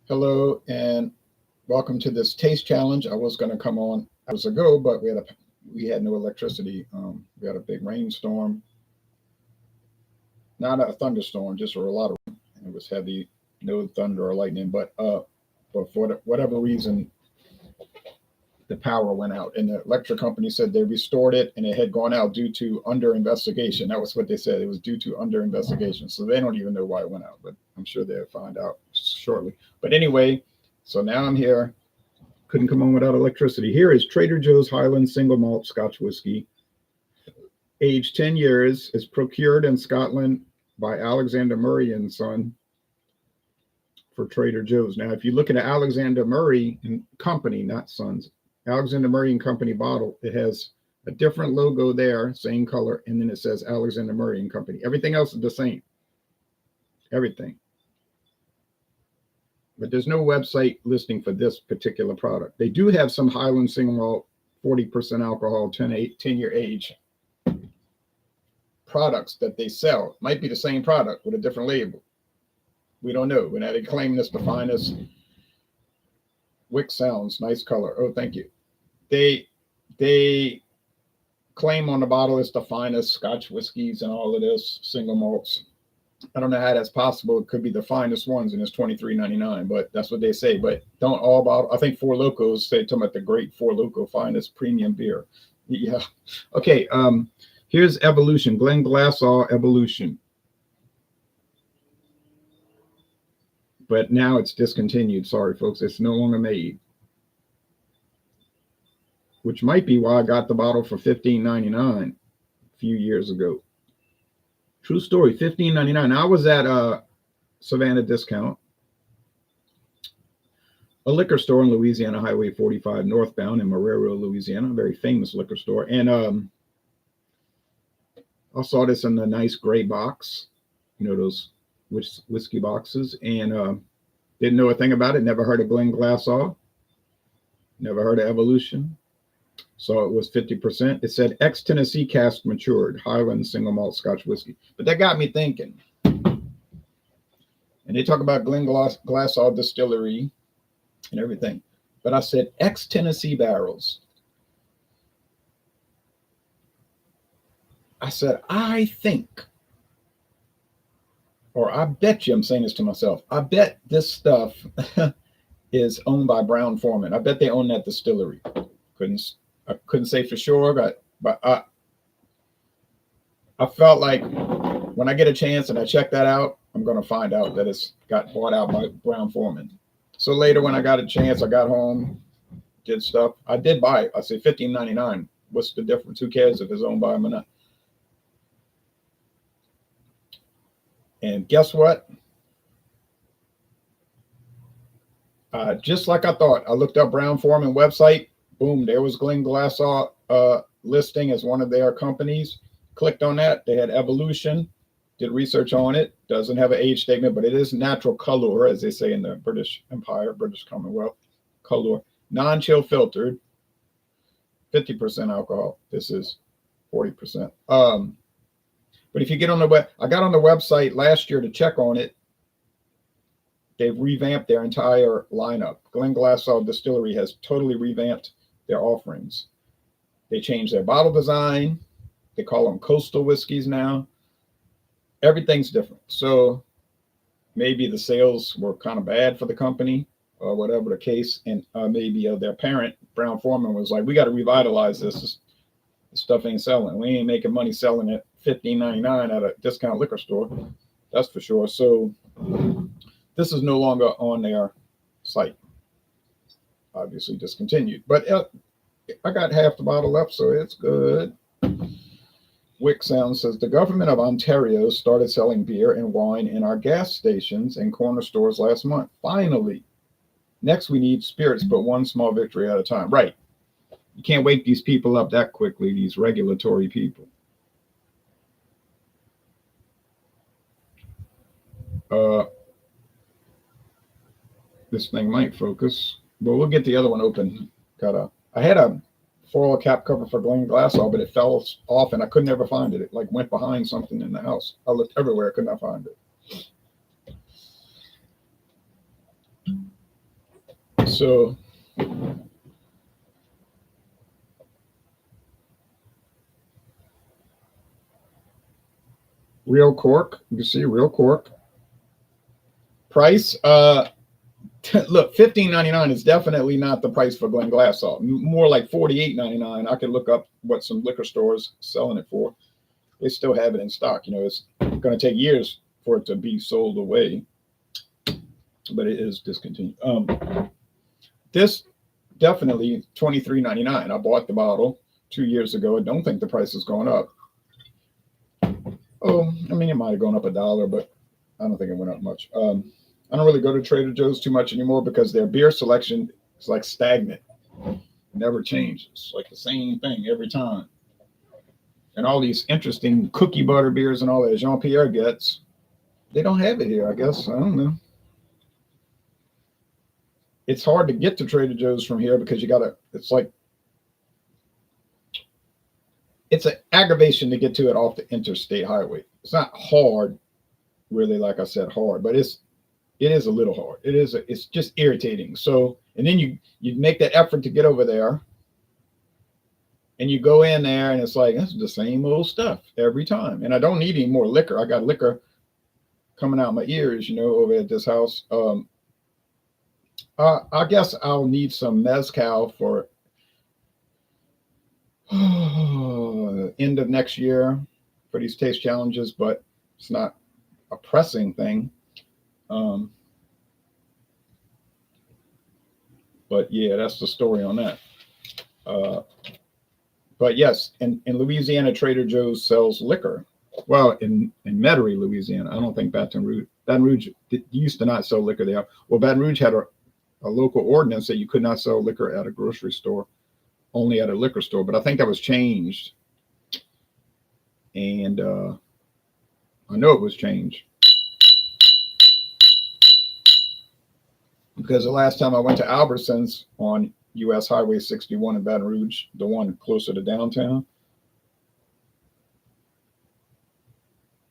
Hello and welcome to this taste challenge. I was going to come on hours ago, but we had no electricity. We had a big rainstorm, not a thunderstorm, just a lot of rain. And it was heavy, no thunder or lightning. But for whatever reason, the power went out, and the electric company said they restored it, and it had gone out due to under investigation. That was what they said. It was due to under investigation. So they don't even know why it went out, but I'm sure they'll find out shortly. But anyway, so now I'm here. Couldn't come on without electricity. Here is Trader Joe's Highland Single Malt Scotch Whiskey, aged 10 years. It's procured in Scotland by Alexander Murray and Son for Trader Joe's. Now, if you look at the Alexander Murray and Company, not Sons, Alexander Murray and Company bottle, it has a different logo there, same color, and then it says Alexander Murray and Company. Everything else is the same. Everything. But there's no website listing for this particular product. They do have some Highland Single Malt, 40% alcohol, 10-year age products that they sell. Might be the same product with a different label. We don't know. When they claim this the finest. Wick sounds, nice color. Oh, thank you. They claim on the bottle it's the finest Scotch whiskeys and all of this, single malts. I don't know how that's possible. It could be the finest ones, and it's $23.99, but that's what they say. But don't all bottle. I think Four Locos say talking about the great Four Loko finest premium beer. Yeah. Okay. Here's Evolution, Glenglassaugh Evolution. But now it's discontinued. Sorry, folks. It's no longer made. Which might be why I got the bottle for $15.99 a few years ago. True story, $15.99. I was at Savannah Discount, a liquor store in Louisiana, Highway 45 northbound in Marrero, Louisiana, a very famous liquor store. And I saw this in a nice gray box, you know, those whiskey boxes, and didn't know a thing about it. Never heard of Glenglassaugh, never heard of Evolution. So it was 50%. It said ex-Tennessee cask matured Highland Single Malt Scotch Whiskey. But that got me thinking. And they talk about Glenglassaugh Distillery and everything. But I said ex-Tennessee barrels. I said, I think, or I bet you, I'm saying this to myself, I bet this stuff is owned by Brown-Forman. I bet they own that distillery. I couldn't say for sure, but I felt like when I get a chance and I check that out, I'm going to find out that it's got bought out by Brown-Forman. So later when I got a chance, I got home, did stuff. I did buy it. I said $15.99. What's the difference? Who cares if it's owned by him or not? And guess what? Just like I thought, I looked up Brown-Forman website. Boom, there was Glenglassaugh listing as one of their companies. Clicked on that. They had Evolution. Did research on it. Doesn't have an age statement, but it is natural color, as they say in the British Empire, British Commonwealth. Color. Non-chill filtered. 50% alcohol. This is 40%. But if you get on the web, I got on the website last year to check on it. They've revamped their entire lineup. Glenglassaugh Distillery has totally revamped their offerings. They changed their bottle design. They call them coastal whiskeys now. Everything's different. So maybe the sales were kind of bad for the company or whatever the case. And maybe their parent, Brown-Forman, was like, we got to revitalize this. This stuff ain't selling. We ain't making money selling it $15.99 at a discount liquor store. That's for sure. So this is no longer on their site. Obviously discontinued. But I got half the bottle left, so it's good. Wick Sound says, the government of Ontario started selling beer and wine in our gas stations and corner stores last month. Finally. Next, we need spirits, but one small victory at a time. Right. You can't wake these people up that quickly, these regulatory people. This thing might focus. But we'll get the other one open. I had a foil cap cover for Glenglassaugh, but it fell off and I could never find it. It like went behind something in the house. I looked everywhere, I could not find it. So real cork, you can see real cork. Price, look, $15.99 is definitely not the price for Glenglassaugh. More like $48.99. I could look up what some liquor stores selling it for. They still have it in stock. You know, it's going to take years for it to be sold away, but it is discontinued. This definitely $23.99. I bought the bottle 2 years ago. I don't think the price has gone up. Oh, I mean, it might have gone up $1, but I don't think it went up much. I don't really go to Trader Joe's too much anymore because their beer selection is like stagnant. It never changes. Like the same thing every time. And all these interesting cookie butter beers and all that Jean-Pierre gets, they don't have it here, I guess. I don't know. It's hard to get to Trader Joe's from here because you gotta, it's like, it's an aggravation to get to it off the interstate highway. It's not hard, really, like I said, hard, but it is a little hard. It's just irritating. So, and then you make that effort to get over there, and you go in there, and it's like, that's the same old stuff every time. And I don't need any more liquor. I got liquor coming out my ears, you know, over at this house. I guess I'll need some mezcal for end of next year for these taste challenges, but it's not a pressing thing. But yeah, that's the story on that. But yes, in Louisiana, Trader Joe's sells liquor. Well, in Metairie, Louisiana, I don't think Baton Rouge used to not sell liquor there. Well, Baton Rouge had a local ordinance that you could not sell liquor at a grocery store, only at a liquor store. But I think that was changed. And I know it was changed. Because the last time I went to Albertsons on US Highway 61 in Baton Rouge, the one closer to downtown,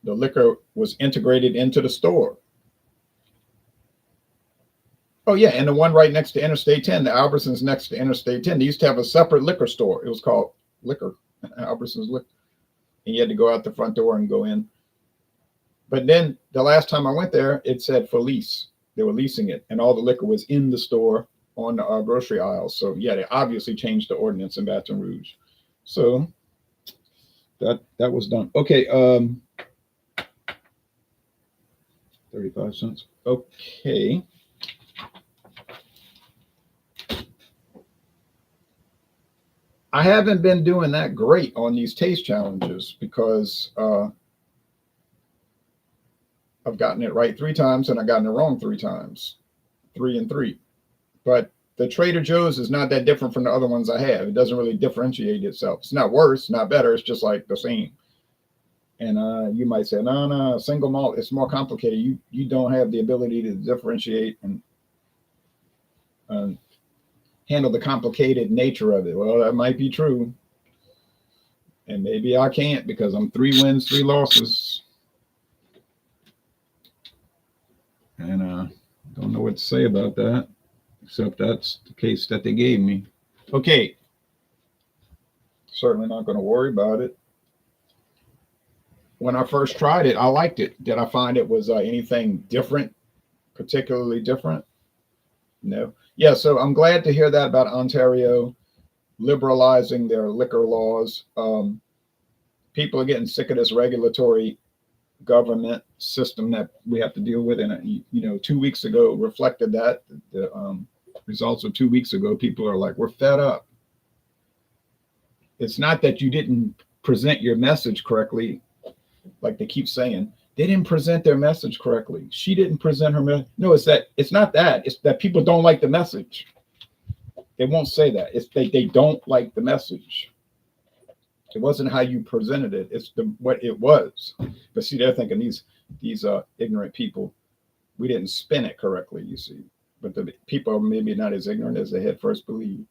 the liquor was integrated into the store. Oh yeah, and the one right next to Interstate 10, the Albertsons next to Interstate 10, they used to have a separate liquor store. It was called Liquor, Albertsons Liquor. And you had to go out the front door and go in. But then the last time I went there, it said for lease. They were leasing it, and all the liquor was in the store on the grocery aisles. So yeah, they obviously changed the ordinance in Baton Rouge. So that was done. Okay, 35 cents. Okay. I haven't been doing that great on these taste challenges because I've gotten it right 3 times and I've gotten it wrong 3 times, 3 and 3. But the Trader Joe's is not that different from the other ones I have. It doesn't really differentiate itself. It's not worse, not better. It's just like the same. And you might say, no, single malt, it's more complicated. You don't have the ability to differentiate and handle the complicated nature of it. Well, that might be true. And maybe I can't because I'm 3 wins, 3 losses. And don't know what to say about that, except that's the case that they gave me. Okay. Certainly not going to worry about it. When I first tried it, I liked it. Did I find it was anything different, particularly different? No. Yeah, so I'm glad to hear that about Ontario liberalizing their liquor laws. People are getting sick of this regulatory government system that we have to deal with. And, you know, 2 weeks ago reflected that. The results of 2 weeks ago, people are like, we're fed up. It's not that you didn't present your message correctly, like they keep saying. They didn't present their message correctly. She didn't present her message. No, it's not that. It's that people don't like the message. They won't say that. It's they don't like the message. It wasn't how you presented it. It's what it was. But see, they're thinking these ignorant people, we didn't spin it correctly, you see. But the people are maybe not as ignorant as they had first believed.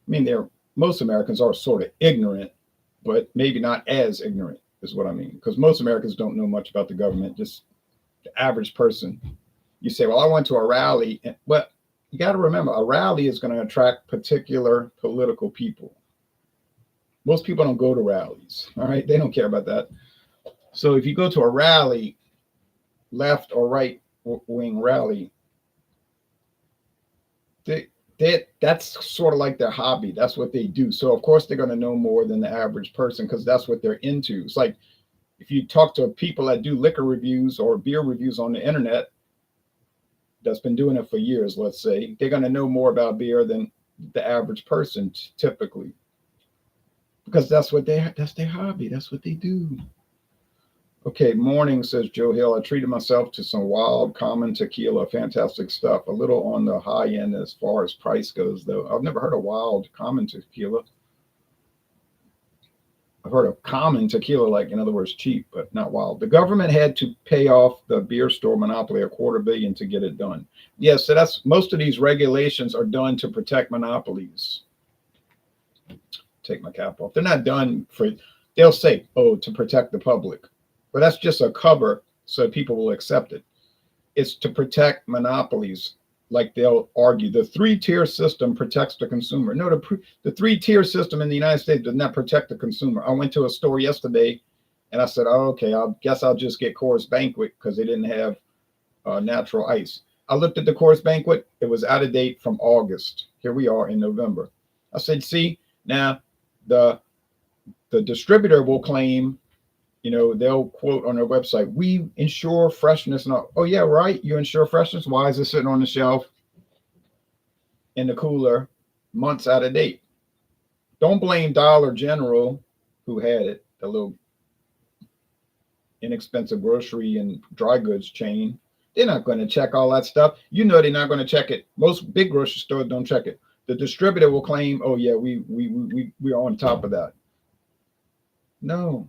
I mean, most Americans are sort of ignorant, but maybe not as ignorant is what I mean. Because most Americans don't know much about the government. Just the average person. You say, well, I went to a rally. Well, you got to remember, a rally is going to attract particular political people. Most people don't go to rallies. All right. They don't care about that. So if you go to a rally, left or right wing rally, that's sort of like their hobby. That's what they do. So of course they're going to know more than the average person because that's what they're into. It's like if you talk to people that do liquor reviews or beer reviews on the internet, that's been doing it for years, let's say, they're going to know more about beer than the average person typically, because that's their hobby. That's what they do. Okay, morning, says Joe Hill. I treated myself to some wild common tequila. Fantastic stuff. A little on the high end as far as price goes, though. I've never heard of wild common tequila. I've heard of common tequila, like, in other words, cheap, but not wild. The government had to pay off the beer store monopoly $250 million to get it done. Yes, so that's most of these regulations are done to protect monopolies. Take my cap off. They're not done for, they'll say, oh, to protect the public. But that's just a cover so people will accept it. It's to protect monopolies. Like they'll argue, the three-tier system protects the consumer. No, the three-tier system in the United States does not protect the consumer. I went to a store yesterday and I said, oh, okay, I guess I'll just get Coors Banquet because they didn't have natural ice. I looked at the Coors Banquet. It was out of date from August. Here we are in November. I said, see, now the distributor will claim, you know, they'll quote on their website, we ensure freshness. And oh, yeah, right. You ensure freshness. Why is it sitting on the shelf in the cooler months out of date? Don't blame Dollar General, who had it, the little inexpensive grocery and dry goods chain. They're not going to check all that stuff. You know, they're not going to check it. Most big grocery stores don't check it. The distributor will claim, oh, yeah, we're on top of that. No.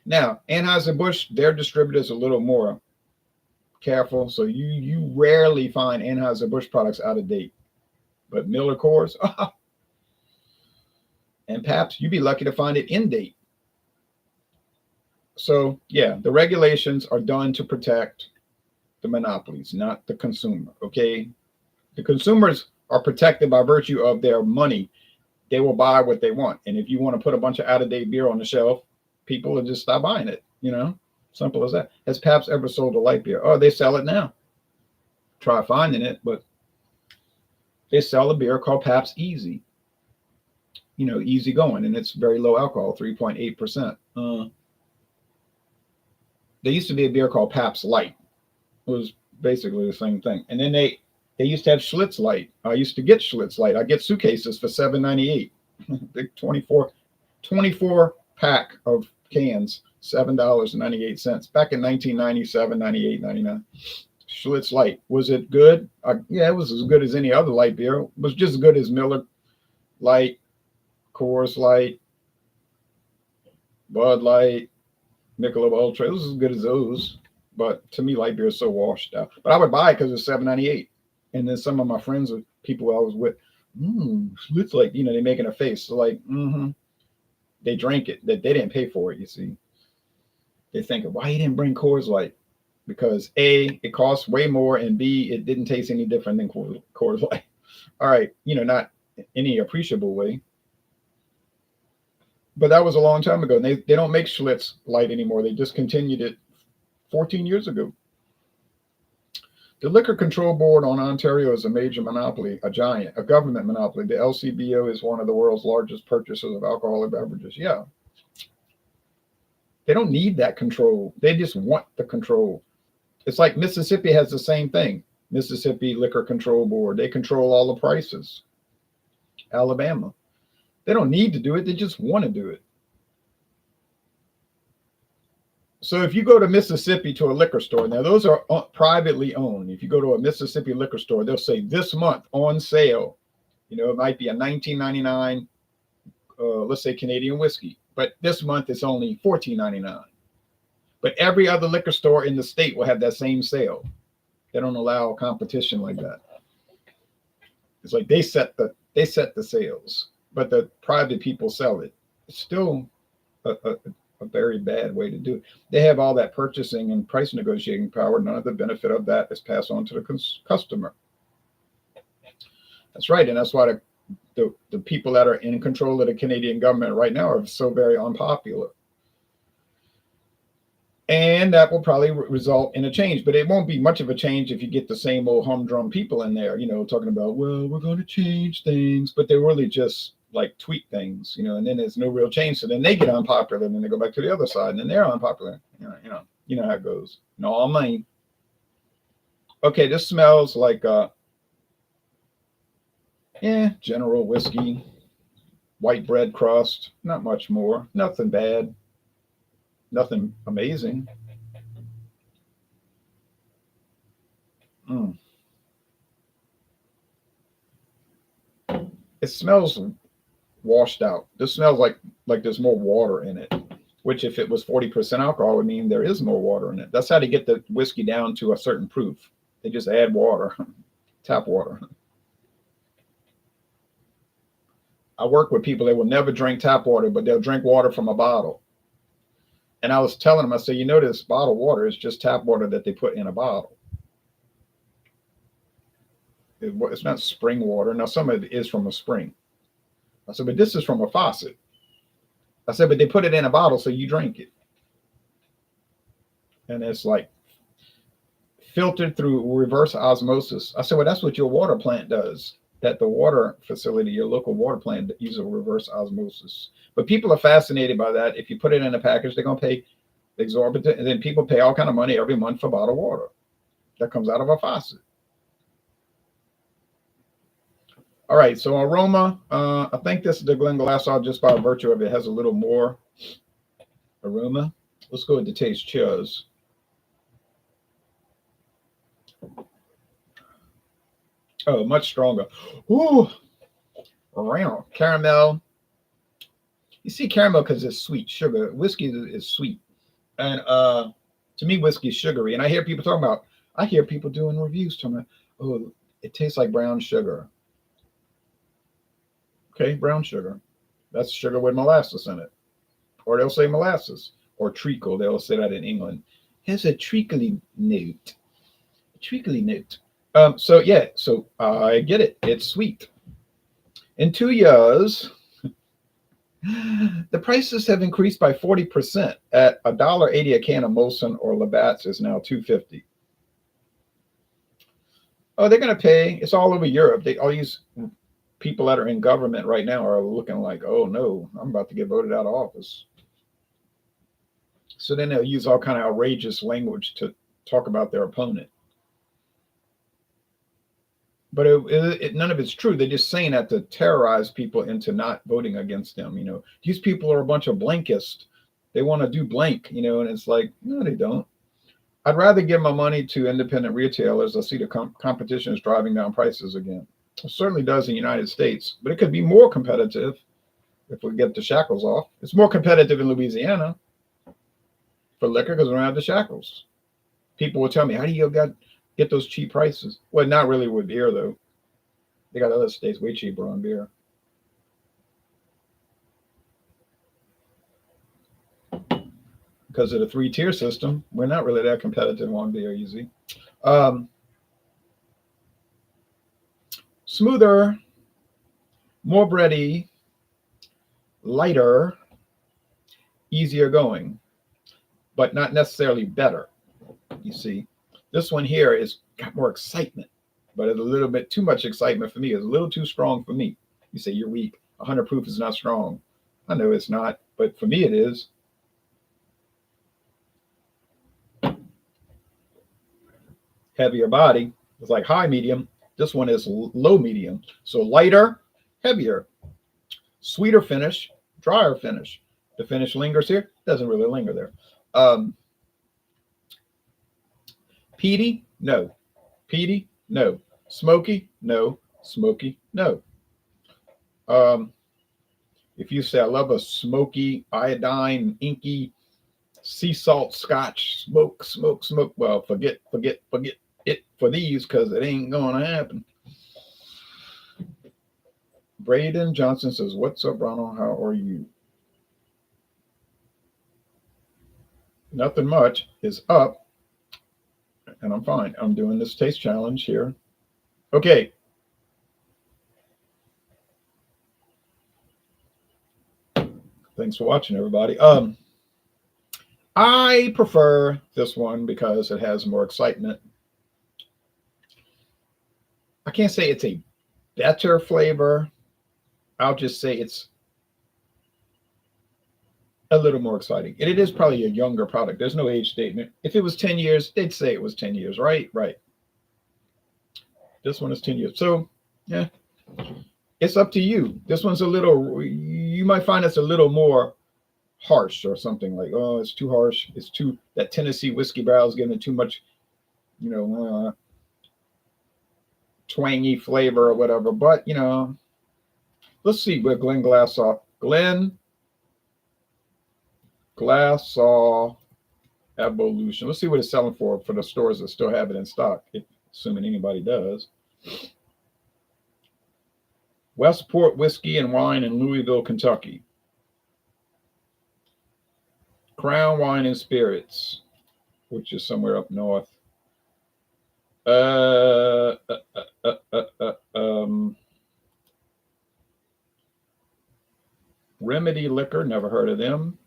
Now, Anheuser-Busch, their distributor's a little more careful, so you rarely find Anheuser-Busch products out of date. But Miller Coors, and Pabst, you'd be lucky to find it in date. So, yeah, the regulations are done to protect the monopolies, not the consumer, okay? The consumers are protected by virtue of their money. They will buy what they want. And if you want to put a bunch of out-of-date beer on the shelf, people will just stop buying it, you know, simple as that. Has Pabst ever sold a light beer? Oh, they sell it now. Try finding it, but they sell a beer called Pabst Easy, you know, easy going, and it's very low alcohol, 3.8%. There used to be a beer called Pabst Light. It was basically the same thing. And then they used to have Schlitz Light. I used to get Schlitz Light. I get suitcases for $7.98, big 24 pack of cans, $7.98 back in 1997, 98, 99. Schlitz Light. Was it good? Yeah, it was as good as any other light beer. It was just as good as Miller Light, Coors Light, Bud Light, Michelob Ultra. It was as good as those. But to me, light beer is so washed out. But I would buy it because it's $7.98. And then some of my friends, people I was with, Schlitz Light, you know, they're making a face. So like, they drank it. That they didn't pay for it, you see. They're thinking, why you didn't bring Coors Light? Because A, it costs way more, and B, it didn't taste any different than Coors Light. All right, you know, not any appreciable way. But that was a long time ago. And they don't make Schlitz Light anymore. They discontinued it 14 years ago. The Liquor Control Board on Ontario is a major monopoly, a giant, a government monopoly. The LCBO is one of the world's largest purchasers of alcoholic beverages. Yeah. They don't need that control. They just want the control. It's like Mississippi has the same thing. Mississippi Liquor Control Board. They control all the prices. Alabama. They don't need to do it. They just want to do it. So if you go to Mississippi to a liquor store, now those are privately owned. If you go to a Mississippi liquor store, they'll say this month on sale. You know, it might be a $19.99, let's say Canadian whiskey, but this month it's only $14.99. But every other liquor store in the state will have that same sale. They don't allow competition like that. It's like they set the sales, but the private people sell it. It's still a very bad way to do it. They have all that purchasing and price negotiating power. None of the benefit of that is passed on to the customer. That's right. And that's why the people that are in control of the Canadian government right now are so very unpopular. And that will probably result in a change, but it won't be much of a change if you get the same old humdrum people in there, talking about, well, we're going to change things, but they're really just like tweak things, and then there's no real change. So then they get unpopular, and then they go back to the other side, and then they're unpopular. You know how it goes. No, all money. Okay, this smells like general whiskey, white bread crust, not much more, nothing bad. Nothing amazing. It smells washed out. This smells like there's more water in it, which if it was 40% alcohol would mean there is more water in it. That's how they get the whiskey down to a certain proof. They just add water, tap water. I work with people that will never drink tap water, but they'll drink water from a bottle. And I was telling them, I said, this bottled water is just tap water that they put in a bottle. It's not spring water. Now, some of it is from a spring. I said, but this is from a faucet. I said, but they put it in a bottle so you drink it. And it's like filtered through reverse osmosis. I said, well, that's what your water plant does. That the water facility, your local water plant, uses reverse osmosis. But people are fascinated by that. If you put it in a package, they're going to pay exorbitant. And then people pay all kind of money every month for bottled water that comes out of a faucet. All right, so aroma. I think this is the Glenglassaugh just by virtue of it has a little more aroma. Let's go with the taste. Cheers. Oh, much stronger. Ooh, around caramel. You see caramel because it's sweet. Sugar. Whiskey is sweet. And to me, whiskey is sugary. And I hear people doing reviews talking about, oh, it tastes like brown sugar. Okay, brown sugar. That's sugar with molasses in it. Or they'll say molasses. Or treacle. They'll say that in England. Here's a treacly note. Treacly note. So I get it. It's sweet. In 2 years, the prices have increased by 40%. At $1.80 a can of Molson or Labatt's is now $2.50. Oh, they're going to pay. It's all over Europe. All these people that are in government right now are looking like, oh no, I'm about to get voted out of office. So then they'll use all kind of outrageous language to talk about their opponent. But none of it's true. They're just saying that to terrorize people into not voting against them. These people are a bunch of blankists. They want to do blank, and it's like, no, they don't. I'd rather give my money to independent retailers. I see the competition is driving down prices again. It certainly does in the United States, but it could be more competitive if we get the shackles off. It's more competitive in Louisiana for liquor because we don't have the shackles. People will tell me, how do you get those cheap prices? Well, not really with beer, though. They got other states way cheaper on beer. Because of the 3-tier system, we're not really that competitive on beer, you see. Smoother, more bready, lighter, easier going, but not necessarily better, you see. This one here is got more excitement, but it's a little bit too much excitement for me. It's a little too strong for me. You say you're weak. 100 proof is not strong. I know it's not, but for me it is. Heavier body. It's like high medium. This one is low medium. So lighter, heavier, sweeter finish, drier finish. The finish lingers here. Doesn't really linger there. Peaty? No. Peaty? No. Smoky? No. Smoky? No. If you say I love a smoky, iodine, inky, sea salt scotch, smoke, well, forget it for these because it ain't going to happen. Braden Johnson says, what's up, Ronald? How are you? Nothing much is up. And I'm fine. I'm doing this taste challenge here. Okay. Thanks for watching, everybody. I prefer this one because it has more excitement. I can't say it's a better flavor. I'll just say it's a little more exciting. And it is probably a younger product. There's no age statement. If it was 10 years, they'd say it was 10 years, right? Right. This one is 10 years. So, yeah, it's up to you. This one's a little, you might find it's a little more harsh or something like, oh, it's too harsh. It's too, that Tennessee whiskey barrel is giving it too much, you know, twangy flavor or whatever. But, you know, let's see what Glenglassaugh Evolution. Let's see what it's selling for the stores that still have it in stock, assuming anybody does. Westport Whiskey and Wine in Louisville, Kentucky. Crown Wine and Spirits, which is somewhere up north. Remedy Liquor, never heard of them.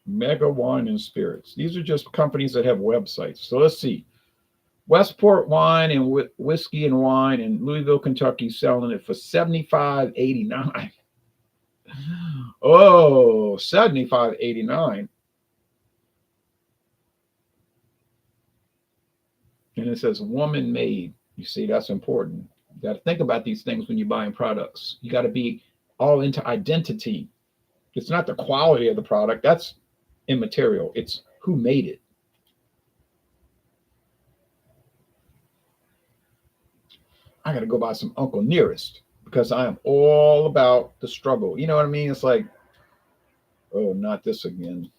Mega Wine and Spirits. These are just companies that have websites. So let's see. Westport Wine and Whiskey and Wine in Louisville, Kentucky, selling it for $75.89. Oh, $75.89. And it says woman made. You see, that's important. You got to think about these things when you're buying products. You got to be all into identity. It's not the quality of the product. That's immaterial. It's who made it. I got to go buy some Uncle Nearest because I am all about the struggle. You know what I mean? It's like, oh, not this again.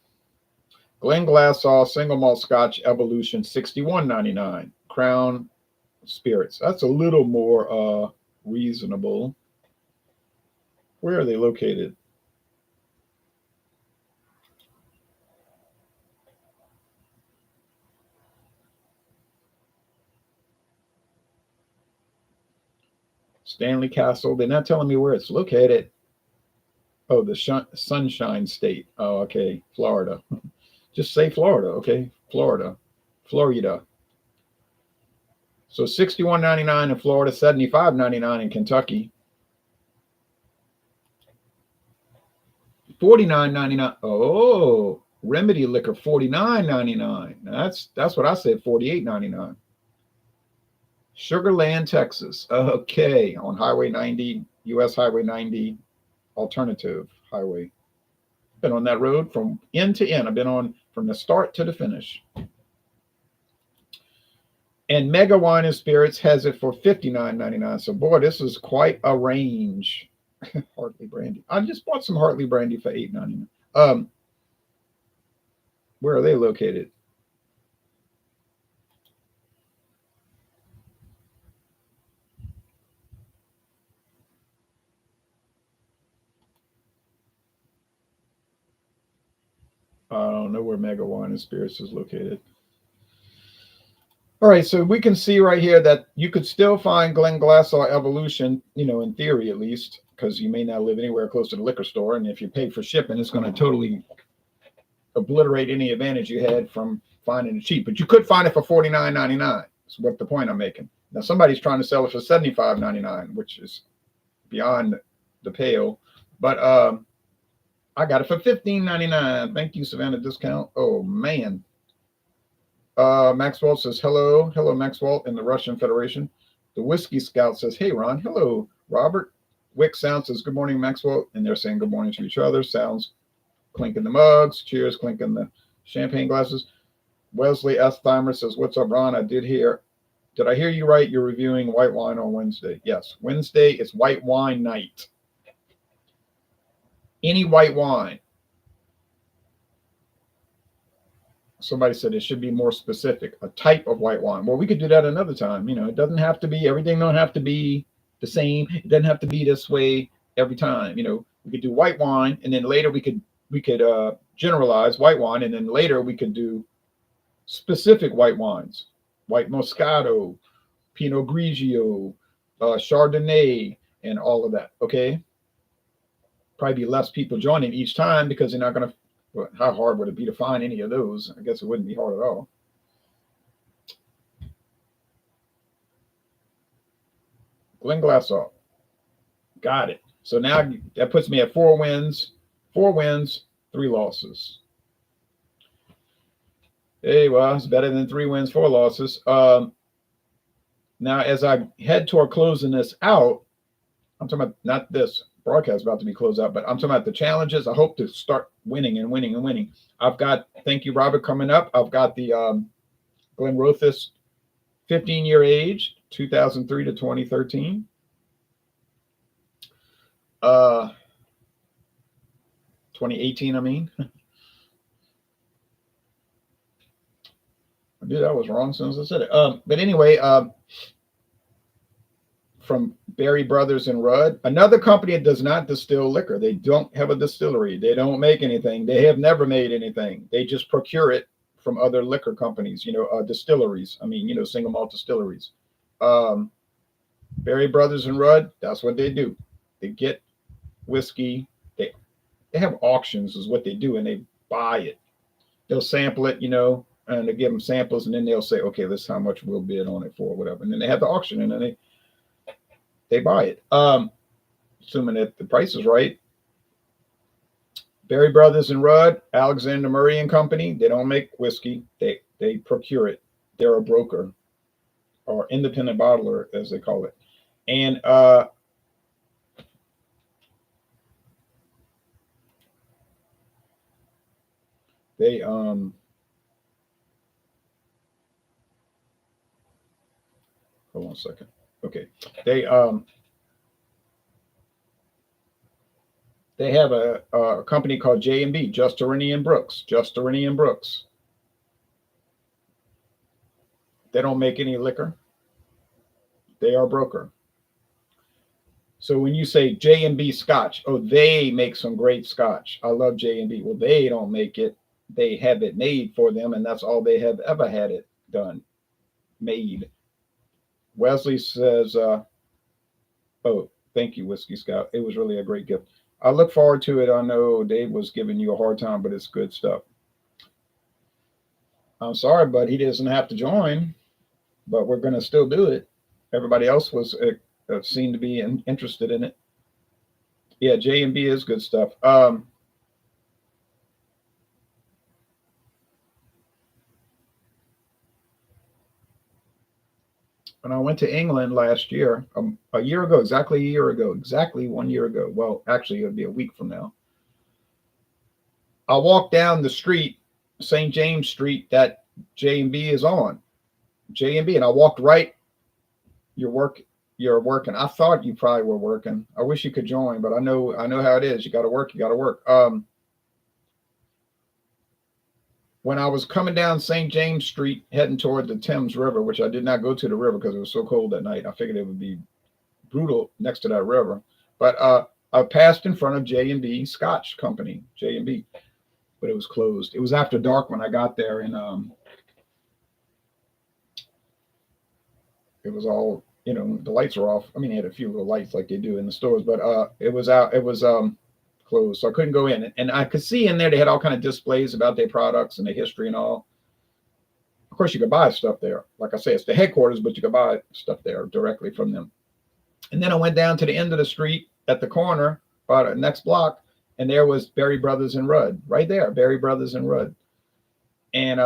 Glenglassaugh Single Malt Scotch Evolution, $61.99. Crown Spirits. That's a little more reasonable. Where are they located? Stanley Castle. They're not telling me where it's located. Oh, the Sunshine State. Oh, okay. Florida. Just say Florida. Okay. Florida. So $61.99 in Florida, $75.99 in Kentucky. $49.99. Oh, Remedy Liquor, $49.99. That's what I said, $48.99. Sugarland, Texas. Okay, on Highway 90, US Highway 90, alternative highway. Been on that road from end to end. I've been on from the start to the finish. And Mega Wine and Spirits has it for $59.99. So, boy, this is quite a range. Hartley Brandy. I just bought some Hartley Brandy for $8.99. Where are they located? I don't know where Mega Wine and Spirits is located. All right, so we can see right here that you could still find Glenglassaugh Evolution, you know, in theory at least, because you may not live anywhere close to the liquor store. And if you pay for shipping, it's going to totally obliterate any advantage you had from finding it cheap. But you could find it for $49.99. That's what the point I'm making. Now, somebody's trying to sell it for $75.99, which is beyond the pale. But I got it for $15.99. Thank you, Savannah Discount. Oh, man. Maxwell says, hello. Hello, Maxwell in the Russian Federation. The Whiskey Scout says, hey, Ron. Hello, Robert. Wick Sound says, good morning, Maxwell. And they're saying good morning to each other. Sounds clinking the mugs. Cheers, clinking the champagne glasses. Wesley S. Thimer says, what's up, Ron? Did I hear you right? You're reviewing white wine on Wednesday. Yes, Wednesday is white wine night. Any white wine. Somebody said it should be more specific, a type of white wine. Well, we could do that another time. You know, it doesn't have to be, everything don't have to be the same. It doesn't have to be this way every time. You know, we could do white wine, and then later we could generalize white wine, and then later we could do specific white wines, white Moscato, Pinot Grigio, Chardonnay, and all of that. Okay. Probably be less people joining each time because they're not going to, well, how hard would it be to find any of those? I guess it wouldn't be hard at all. Glenglassaugh. Got it. So now that puts me at 4 wins, 3 losses. Hey, well, it's better than 3 wins, 4 losses. Now, as I head toward closing this out, I'm talking about not this broadcast about to be closed out, but I'm talking about the challenges. I hope to start winning and winning and winning. I've got, thank you, Robert, coming up. I've got the Glenrothes 15-year age, 2003 to 2013. 2018, I mean. I knew that was wrong as soon as I said it. But anyway, from Berry Brothers and Rudd, another company that does not distill liquor. They don't have a distillery. They don't make anything. They have never made anything. They just procure it from other liquor companies, distilleries. I mean, single malt distilleries. Berry Brothers and Rudd, that's what they do. They get whiskey. They have auctions is what they do, and they buy it. They'll sample it, and they give them samples, and then they'll say, okay, this is how much we'll bid on it for, whatever. And then they have the auction, and then they buy it, assuming that the price is right. Berry Brothers and Rudd, Alexander Murray and Company, they don't make whiskey. They procure it. They're a broker or independent bottler, as they call it. And they hold on a second. Okay. They have a company called J&B, Justerini and Brooks. Justerini and Brooks. They don't make any liquor. They are a broker. So when you say J&B Scotch, oh, they make some great Scotch. I love J&B. Well, they don't make it. They have it made for them, and that's all they have ever had it done, made. Wesley says, oh, thank you, Whiskey Scout. It was really a great gift. I look forward to it. I know Dave was giving you a hard time, but it's good stuff. I'm sorry, but he doesn't have to join, but we're going to still do it. Everybody else was seemed to be interested in it. Yeah, J&B is good stuff. When I went to England last year, a year ago, exactly 1 year ago. Well, actually, it would be a week from now. I walked down the street, St. James Street, that J&B is on. J&B, and I walked right. You're working. I thought you probably were working. I wish you could join, but I know how it is. You got to work. When I was coming down St. James Street, heading toward the Thames River, which I did not go to the river because it was so cold that night. I figured it would be brutal next to that river. But I passed in front of J&B Scotch Company, J&B, but it was closed. It was after dark when I got there, and it was all, the lights were off. I mean, they had a few little lights like they do in the stores, but it was closed, so I couldn't go in. And I could see in there they had all kind of displays about their products and their history and all. Of course, you could buy stuff there. Like I say, it's the headquarters, but you could buy stuff there directly from them. And then I went down to the end of the street at the corner, about the next block, and there was Berry Brothers and Rudd right there. Berry Brothers and Rudd, and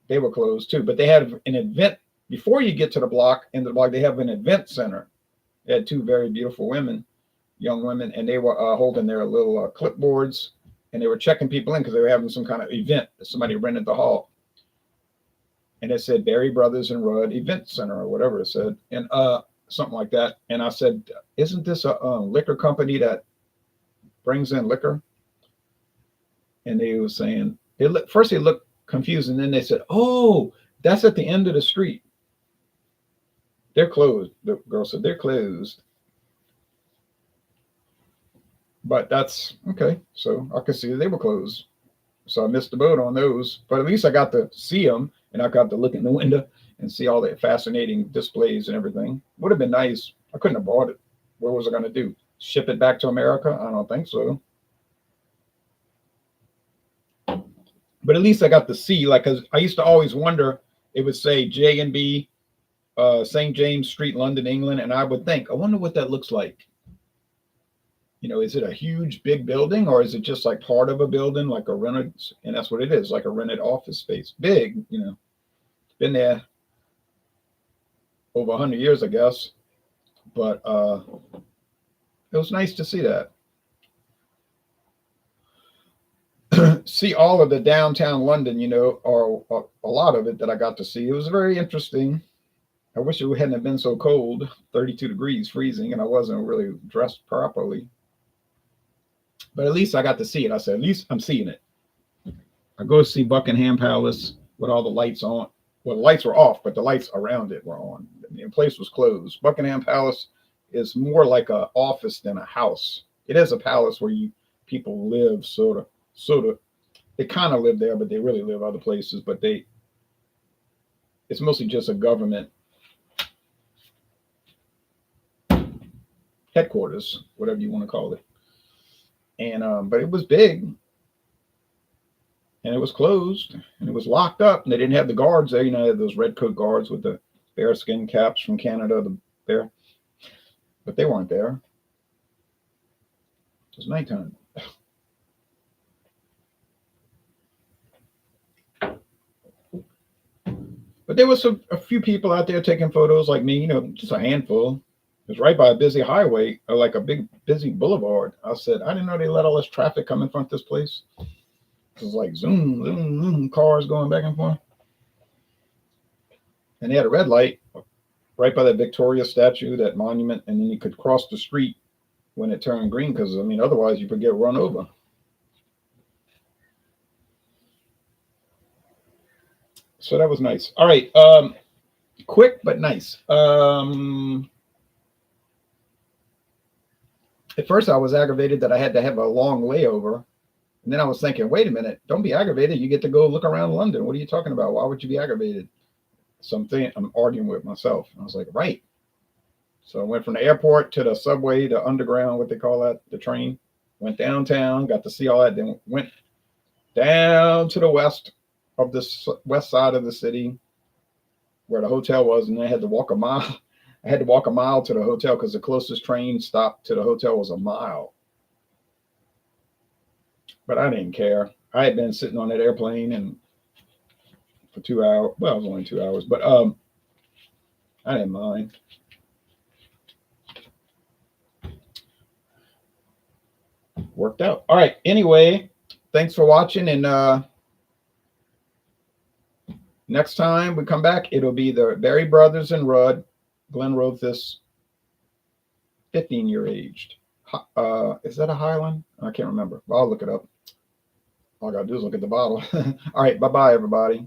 they were closed too. But they had an event before you get to the block. In the block, they have an event center. They had 2 very beautiful women, young women, and they were holding their little clipboards, and they were checking people in because they were having some kind of event. Somebody rented the hall, and it said Berry Brothers and Rudd Event Center or whatever it said, and something like that. And I said, isn't this a liquor company that brings in liquor? And they were saying, first they looked confused, and then they said, oh, that's at the end of the street. They're closed. The girl said, they're closed. But that's okay. So I could see they were closed. So I missed the boat on those. But at least I got to see them, and I got to look in the window and see all the fascinating displays and everything. Would have been nice. I couldn't have bought it. What was I going to do? Ship it back to America? I don't think so. But at least I got to see, like, because I used to always wonder, it would say J&B, St. James Street, London, England. And I would think, I wonder what that looks like. You know, is it a huge, big building, or is it just like part of a building, like a rented, and that's what it is, like a rented office space. Big, you know, been there over 100 years, I guess. But it was nice to see that. See all of the downtown London, you know, or a lot of it that I got to see. It was very interesting. I wish it hadn't been so cold, 32 degrees, freezing, and I wasn't really dressed properly. But at least I got to see it. I said, at least I'm seeing it. I go see Buckingham Palace with all the lights on. Well, the lights were off, but the lights around it were on. The place was closed. Buckingham Palace is more like an office than a house. It is a palace where people live, sort of. They kind of live there, but they really live other places. But it's mostly just a government headquarters, whatever you want to call it. And but it was big, and it was closed, and it was locked up, and they didn't have the guards there. You know, they had those red coat guards with the bearskin caps from Canada, but they weren't there. It was nighttime. But there was a few people out there taking photos like me, you know, just a handful. It was right by a busy highway, or like a big, busy boulevard. I said, I didn't know they let all this traffic come in front of this place. It was like zoom, zoom, zoom, cars going back and forth. And they had a red light right by that Victoria statue, that monument, and then you could cross the street when it turned green, because, I mean, otherwise you could get run over. So that was nice. All right. Quick, but nice. At first, I was aggravated that I had to have a long layover. And then I was thinking, wait a minute, don't be aggravated. You get to go look around London. What are you talking about? Why would you be aggravated? Something I'm arguing with myself. And I was like, right. So I went from the airport to the subway, the underground, what they call that, the train. Went downtown, got to see all that. Then went down to the west side of the city where the hotel was. And I had to walk a mile. I had to walk a mile to the hotel because the closest train stop to the hotel was a mile. But I didn't care. I had been sitting on that airplane and for 2 hours. Well, it was only 2 hours, but I didn't mind. Worked out. All right. Anyway, thanks for watching. And next time we come back, it'll be the Berry Brothers and Rudd. Glenn wrote this 15-year aged. Is that a Highland? I can't remember. I'll look it up. All I got to do is look at the bottle. All right. Bye-bye, everybody.